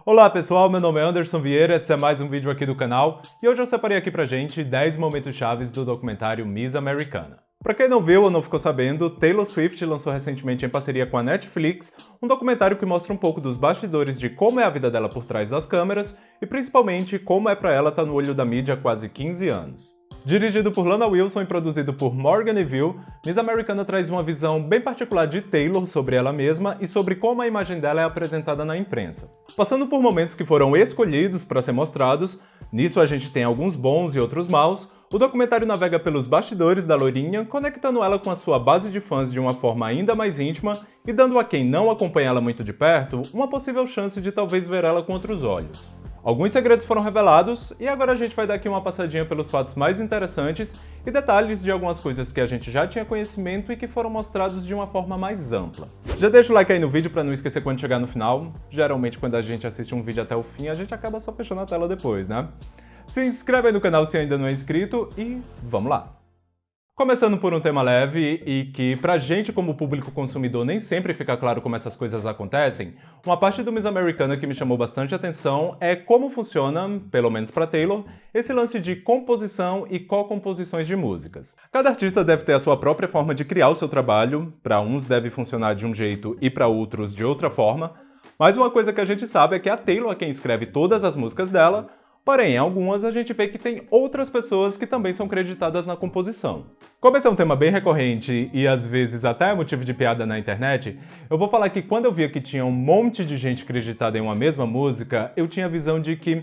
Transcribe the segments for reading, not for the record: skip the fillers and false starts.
Olá pessoal, meu nome é Anderson Vieira, esse é mais um vídeo aqui do canal e hoje eu separei aqui pra gente 10 momentos chaves do documentário Miss Americana. Pra quem não viu ou não ficou sabendo, Taylor Swift lançou recentemente em parceria com a Netflix um documentário que mostra um pouco dos bastidores de como é a vida dela por trás das câmeras e principalmente como é pra ela estar no olho da mídia há quase 15 anos. Dirigido por Lana Wilson e produzido por Morgan Neville, Miss Americana traz uma visão bem particular de Taylor sobre ela mesma e sobre como a imagem dela é apresentada na imprensa. Passando por momentos que foram escolhidos para ser mostrados, nisso a gente tem alguns bons e outros maus, o documentário navega pelos bastidores da loirinha, conectando ela com a sua base de fãs de uma forma ainda mais íntima e dando a quem não acompanha ela muito de perto uma possível chance de talvez ver ela com outros olhos. Alguns segredos foram revelados e agora a gente vai dar aqui uma passadinha pelos fatos mais interessantes e detalhes de algumas coisas que a gente já tinha conhecimento e que foram mostrados de uma forma mais ampla. Já deixa o like aí no vídeo para não esquecer quando chegar no final. Geralmente quando a gente assiste um vídeo até o fim, a gente acaba só fechando a tela depois, né? Se inscreve aí no canal se ainda não é inscrito e vamos lá! Começando por um tema leve e que, pra gente como público consumidor nem sempre fica claro como essas coisas acontecem, uma parte do Miss Americana que me chamou bastante atenção é como funciona, pelo menos pra Taylor, esse lance de composição e co-composições de músicas. Cada artista deve ter a sua própria forma de criar o seu trabalho, pra uns deve funcionar de um jeito e pra outros de outra forma, mas uma coisa que a gente sabe é que a Taylor é quem escreve todas as músicas dela. Porém, em algumas a gente vê que tem outras pessoas que também são creditadas na composição. Como esse é um tema bem recorrente e às vezes até é motivo de piada na internet, eu vou falar que quando eu via que tinha um monte de gente creditada em uma mesma música, eu tinha a visão de que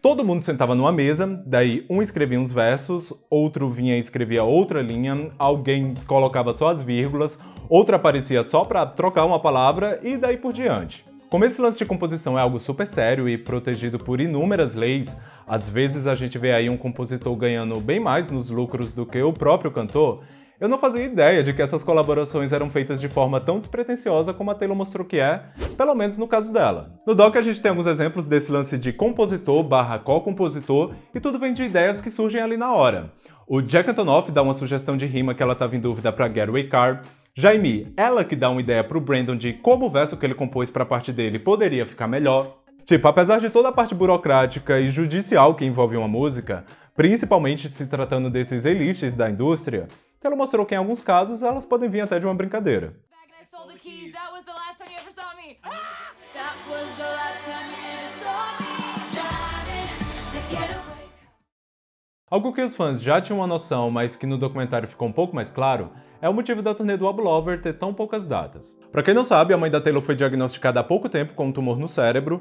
todo mundo sentava numa mesa, daí um escrevia uns versos, outro vinha e escrevia outra linha, alguém colocava só as vírgulas, outro aparecia só para trocar uma palavra e daí por diante. Como esse lance de composição é algo super sério e protegido por inúmeras leis, às vezes a gente vê aí um compositor ganhando bem mais nos lucros do que o próprio cantor, eu não fazia ideia de que essas colaborações eram feitas de forma tão despretensiosa como a Taylor mostrou que é, pelo menos no caso dela. No doc a gente tem alguns exemplos desse lance de compositor barra co-compositor e tudo vem de ideias que surgem ali na hora. O Jack Antonoff dá uma sugestão de rima que ela estava em dúvida para Getaway Car, Jaime, ela que dá uma ideia pro Brandon de como o verso que ele compôs pra parte dele poderia ficar melhor. Tipo, apesar de toda a parte burocrática e judicial que envolve uma música, principalmente se tratando desses elites da indústria, ela mostrou que em alguns casos elas podem vir até de uma brincadeira. Algo que os fãs já tinham uma noção, mas que no documentário ficou um pouco mais claro, é o motivo da turnê do Ab Lover ter tão poucas datas. Pra quem não sabe, a mãe da Taylor foi diagnosticada há pouco tempo com um tumor no cérebro,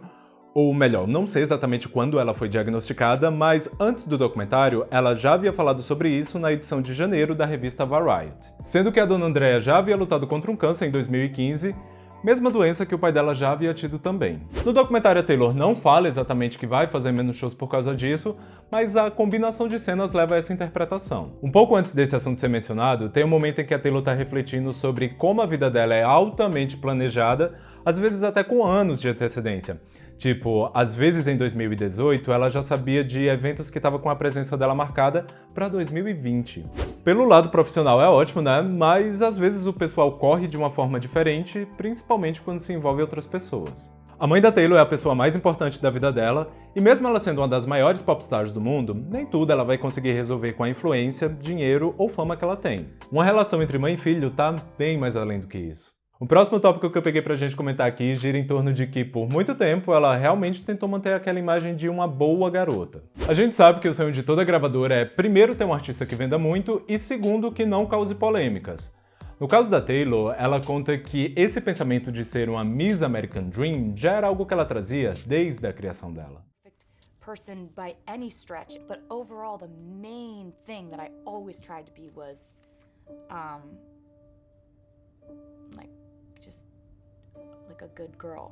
ou melhor, não sei exatamente quando ela foi diagnosticada, mas antes do documentário, ela já havia falado sobre isso na edição de janeiro da revista Variety. Sendo que a dona Andrea já havia lutado contra um câncer em 2015, mesma doença que o pai dela já havia tido também. No documentário a Taylor não fala exatamente que vai fazer menos shows por causa disso, mas a combinação de cenas leva a essa interpretação. Um pouco antes desse assunto ser mencionado, tem um momento em que a Taylor está refletindo sobre como a vida dela é altamente planejada, às vezes até com anos de antecedência. Tipo, às vezes em 2018 ela já sabia de eventos que estavam com a presença dela marcada para 2020. Pelo lado profissional é ótimo, né? Mas às vezes o pessoal corre de uma forma diferente, principalmente quando se envolve outras pessoas. A mãe da Taylor é a pessoa mais importante da vida dela, e mesmo ela sendo uma das maiores popstars do mundo, nem tudo ela vai conseguir resolver com a influência, dinheiro ou fama que ela tem. Uma relação entre mãe e filho tá bem mais além do que isso. O próximo tópico que eu peguei pra gente comentar aqui gira em torno de que, por muito tempo, ela realmente tentou manter aquela imagem de uma boa garota. A gente sabe que o sonho de toda gravadora é, primeiro, ter um artista que venda muito e, segundo, que não cause polêmicas. No caso da Taylor, ela conta que esse pensamento de ser uma Miss American Dream já era algo que ela trazia desde a criação dela. Person by any stretch, but overall the main thing that I always tried to be was like a good girl.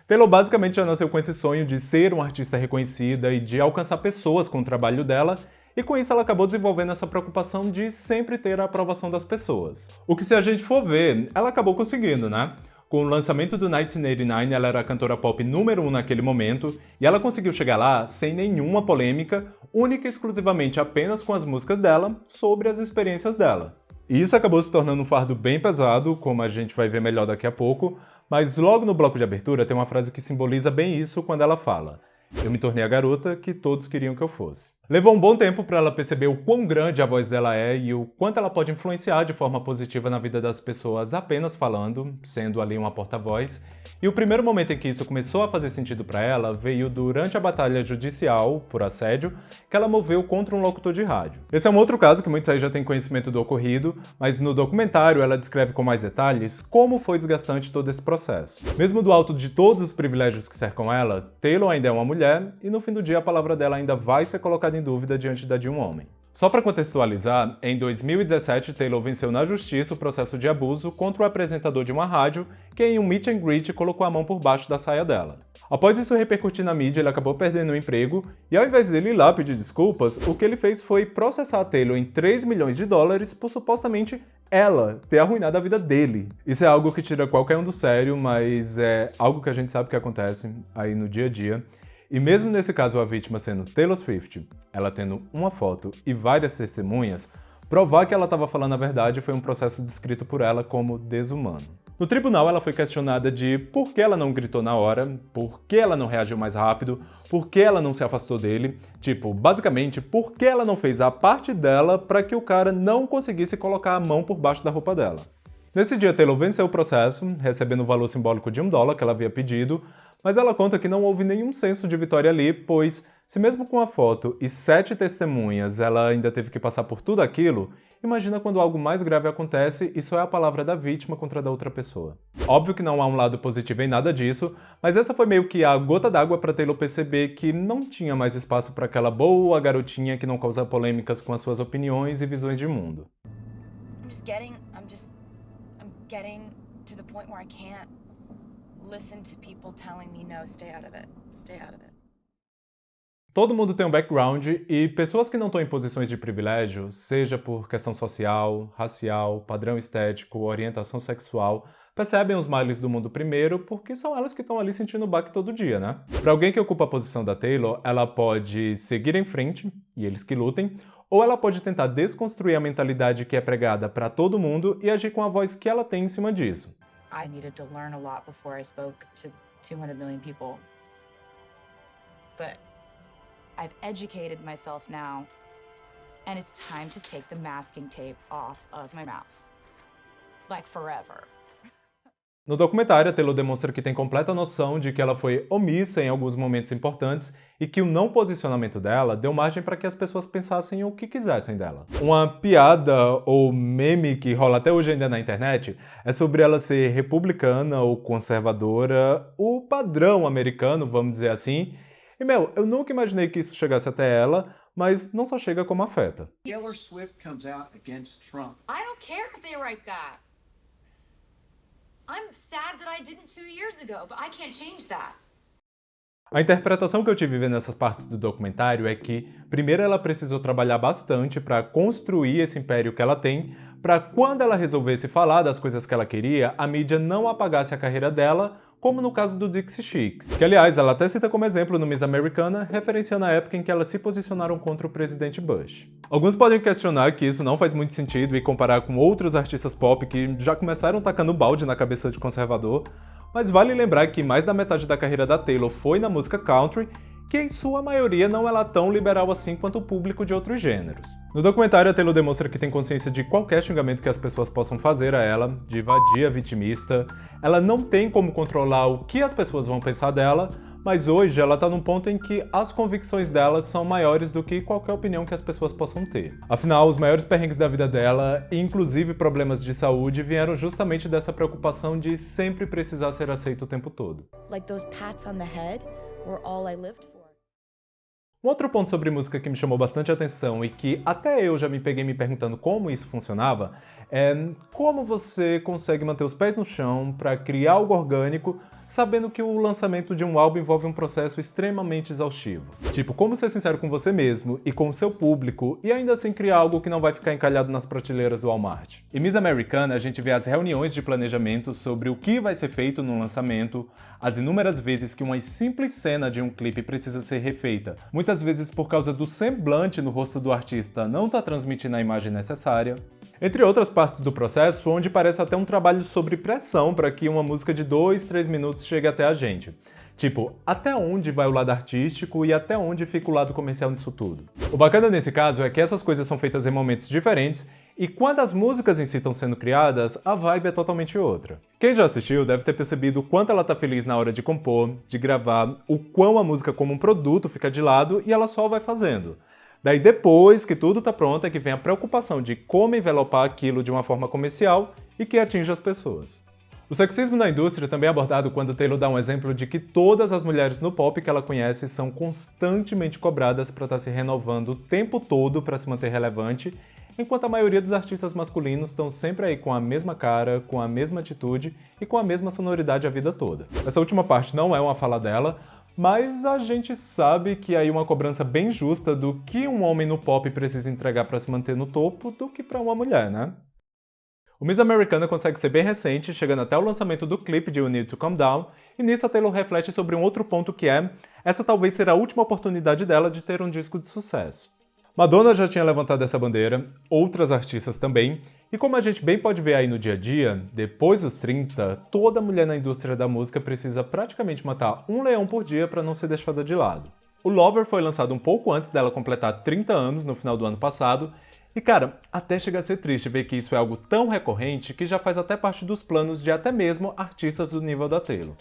Taylor basicamente já nasceu com esse sonho de ser uma artista reconhecida e de alcançar pessoas com o trabalho dela, e com isso ela acabou desenvolvendo essa preocupação de sempre ter a aprovação das pessoas. O que, se a gente for ver, ela acabou conseguindo, né? Com o lançamento do 1989, ela era a cantora pop número 1 naquele momento, e ela conseguiu chegar lá sem nenhuma polêmica, única e exclusivamente apenas com as músicas dela, sobre as experiências dela. E isso acabou se tornando um fardo bem pesado, como a gente vai ver melhor daqui a pouco, Mas logo no bloco de abertura tem uma frase que simboliza bem isso quando ela fala: "Eu me tornei a garota que todos queriam que eu fosse". Levou um bom tempo para ela perceber o quão grande a voz dela é e o quanto ela pode influenciar de forma positiva na vida das pessoas apenas falando, sendo ali uma porta-voz. E o primeiro momento em que isso começou a fazer sentido para ela veio durante a batalha judicial por assédio que ela moveu contra um locutor de rádio. Esse é um outro caso que muitos aí já têm conhecimento do ocorrido, mas no documentário ela descreve com mais detalhes como foi desgastante todo esse processo. Mesmo do alto de todos os privilégios que cercam ela, Taylor ainda é uma mulher e no fim do dia a palavra dela ainda vai ser colocada em dúvida diante da de um homem. Só para contextualizar, em 2017 Taylor venceu na justiça o processo de abuso contra o apresentador de uma rádio que em um meet and greet colocou a mão por baixo da saia dela. Após isso repercutir na mídia, ele acabou perdendo o emprego e ao invés dele ir lá pedir desculpas, o que ele fez foi processar a Taylor em 3 milhões de dólares por supostamente ela ter arruinado a vida dele. Isso é algo que tira qualquer um do sério, mas é algo que a gente sabe que acontece aí no dia a dia. E mesmo nesse caso a vítima sendo Taylor Swift, ela tendo uma foto e várias testemunhas, provar que ela estava falando a verdade foi um processo descrito por ela como desumano. No tribunal ela foi questionada de por que ela não gritou na hora, por que ela não reagiu mais rápido, por que ela não se afastou dele, tipo, basicamente, por que ela não fez a parte dela para que o cara não conseguisse colocar a mão por baixo da roupa dela. Nesse dia, Taylor venceu o processo, recebendo o valor simbólico de $1 que ela havia pedido, mas ela conta que não houve nenhum senso de vitória ali, pois, se mesmo com a foto e 7 testemunhas ela ainda teve que passar por tudo aquilo, imagina quando algo mais grave acontece e só é a palavra da vítima contra a da outra pessoa. Óbvio que não há um lado positivo em nada disso, mas essa foi meio que a gota d'água para Taylor perceber que não tinha mais espaço para aquela boa garotinha que não causa polêmicas com as suas opiniões e visões de mundo. I'm getting to the point where I can't listen to people telling me no, stay out of it. Stay out of it. Todo mundo tem um background e pessoas que não estão em posições de privilégio, seja por questão social, racial, padrão estético, orientação sexual, percebem os males do mundo primeiro porque são elas que estão ali sentindo o baque todo dia, né? Para alguém que ocupa a posição da Taylor, ela pode seguir em frente, e eles que lutem, ou ela pode tentar desconstruir a mentalidade que é pregada para todo mundo e agir com a voz que ela tem em cima disso. I needed to learn a lot before I spoke to 200 million people. But I've educated myself now, and it's time to take the masking tape off of my mouth. Like forever. No documentário, a Taylor demonstra que tem completa noção de que ela foi omissa em alguns momentos importantes e que o não posicionamento dela deu margem para que as pessoas pensassem o que quisessem dela. Uma piada ou meme que rola até hoje ainda na internet é sobre ela ser republicana ou conservadora, o padrão americano, vamos dizer assim. E, eu nunca imaginei que isso chegasse até ela, mas não só chega como afeta. Taylor Swift comes out against Trump. I don't care if they write that. I'm sad that I didn't 2 years ago, but I can't change that. A interpretação que eu tive vendo essas partes do documentário é que, primeiro, ela precisou trabalhar bastante para construir esse império que ela tem, para quando ela resolvesse falar das coisas que ela queria, a mídia não apagasse a carreira dela, como no caso do Dixie Chicks, que aliás ela até cita como exemplo no Miss Americana, referenciando a época em que elas se posicionaram contra o presidente Bush. Alguns podem questionar que isso não faz muito sentido e comparar com outros artistas pop que já começaram tacando balde na cabeça de conservador, mas vale lembrar que mais da metade da carreira da Taylor foi na música country, que em sua maioria não é lá tão liberal assim quanto o público de outros gêneros. No documentário, a Taylor demonstra que tem consciência de qualquer xingamento que as pessoas possam fazer a ela, de vadia vitimista. Ela não tem como controlar o que as pessoas vão pensar dela, mas hoje ela tá num ponto em que as convicções dela são maiores do que qualquer opinião que as pessoas possam ter. Afinal, os maiores perrengues da vida dela, inclusive problemas de saúde, vieram justamente dessa preocupação de sempre precisar ser aceito o tempo todo. Like those pats on the head were all I lived for. Um outro ponto sobre música que me chamou bastante atenção e que até eu já me peguei me perguntando como isso funcionava é como você consegue manter os pés no chão para criar algo orgânico sabendo que o lançamento de um álbum envolve um processo extremamente exaustivo. Tipo, como ser sincero com você mesmo e com o seu público e ainda assim criar algo que não vai ficar encalhado nas prateleiras do Walmart. Em Miss Americana, a gente vê as reuniões de planejamento sobre o que vai ser feito no lançamento, as inúmeras vezes que uma simples cena de um clipe precisa ser refeita, muitas vezes por causa do semblante no rosto do artista não tá transmitindo a imagem necessária. Entre outras partes do processo, onde parece até um trabalho sobre pressão para que uma música de 2, 3 minutos chegue até a gente. Tipo, até onde vai o lado artístico e até onde fica o lado comercial nisso tudo. O bacana nesse caso é que essas coisas são feitas em momentos diferentes e quando as músicas em si estão sendo criadas, a vibe é totalmente outra. Quem já assistiu deve ter percebido o quanto ela tá feliz na hora de compor, de gravar, o quão a música como um produto fica de lado e ela só vai fazendo. Daí depois que tudo tá pronto é que vem a preocupação de como envelopar aquilo de uma forma comercial e que atinja as pessoas. O sexismo na indústria também é abordado quando Taylor dá um exemplo de que todas as mulheres no pop que ela conhece são constantemente cobradas para estar se renovando o tempo todo para se manter relevante, enquanto a maioria dos artistas masculinos estão sempre aí com a mesma cara, com a mesma atitude e com a mesma sonoridade a vida toda. Essa última parte não é uma fala dela, mas a gente sabe que é aí uma cobrança bem justa do que um homem no pop precisa entregar para se manter no topo do que para uma mulher, né? O Miss Americana consegue ser bem recente, chegando até o lançamento do clipe de You Need to Calm Down, e nisso a Taylor reflete sobre um outro ponto que é, essa talvez será a última oportunidade dela de ter um disco de sucesso. Madonna já tinha levantado essa bandeira, outras artistas também, e como a gente bem pode ver aí no dia a dia, depois dos 30, toda mulher na indústria da música precisa praticamente matar um leão por dia para não ser deixada de lado. O Lover foi lançado um pouco antes dela completar 30 anos, no final do ano passado, e cara, até chega a ser triste ver que isso é algo tão recorrente que já faz até parte dos planos de até mesmo artistas do nível da Taylor.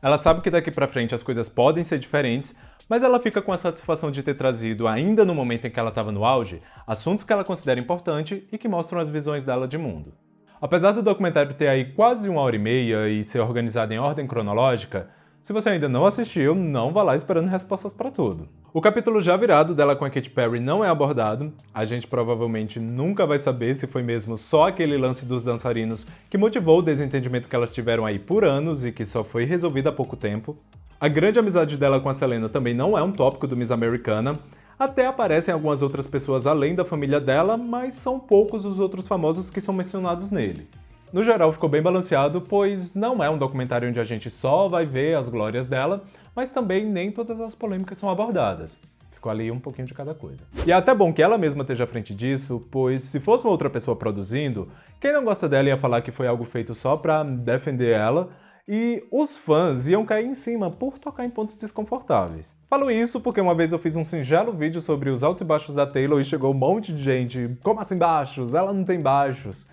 Ela sabe que daqui pra frente as coisas podem ser diferentes, mas ela fica com a satisfação de ter trazido, ainda no momento em que ela estava no auge, assuntos que ela considera importantes e que mostram as visões dela de mundo. Apesar do documentário ter aí quase 1h30 e ser organizado em ordem cronológica, se você ainda não assistiu, não vá lá esperando respostas para tudo. O capítulo já virado dela com a Katy Perry não é abordado, a gente provavelmente nunca vai saber se foi mesmo só aquele lance dos dançarinos que motivou o desentendimento que elas tiveram aí por anos e que só foi resolvido há pouco tempo. A grande amizade dela com a Selena também não é um tópico do Miss Americana, até aparecem algumas outras pessoas além da família dela, mas são poucos os outros famosos que são mencionados nele. No geral ficou bem balanceado, pois não é um documentário onde a gente só vai ver as glórias dela, mas também nem todas as polêmicas são abordadas. Ficou ali um pouquinho de cada coisa. E é até bom que ela mesma esteja à frente disso, pois se fosse uma outra pessoa produzindo, quem não gosta dela ia falar que foi algo feito só pra defender ela, e os fãs iam cair em cima por tocar em pontos desconfortáveis. Falo isso porque uma vez eu fiz um singelo vídeo sobre os altos e baixos da Taylor e chegou um monte de gente, como assim baixos? Ela não tem baixos.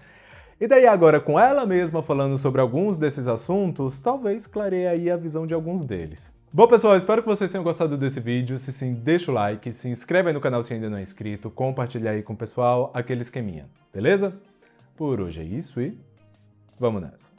E daí agora, com ela mesma falando sobre alguns desses assuntos, talvez clareie aí a visão de alguns deles. Bom pessoal, espero que vocês tenham gostado desse vídeo, se sim, deixa o like, se inscreve aí no canal se ainda não é inscrito, compartilha aí com o pessoal aquele esqueminha, beleza? Por hoje é isso e vamos nessa!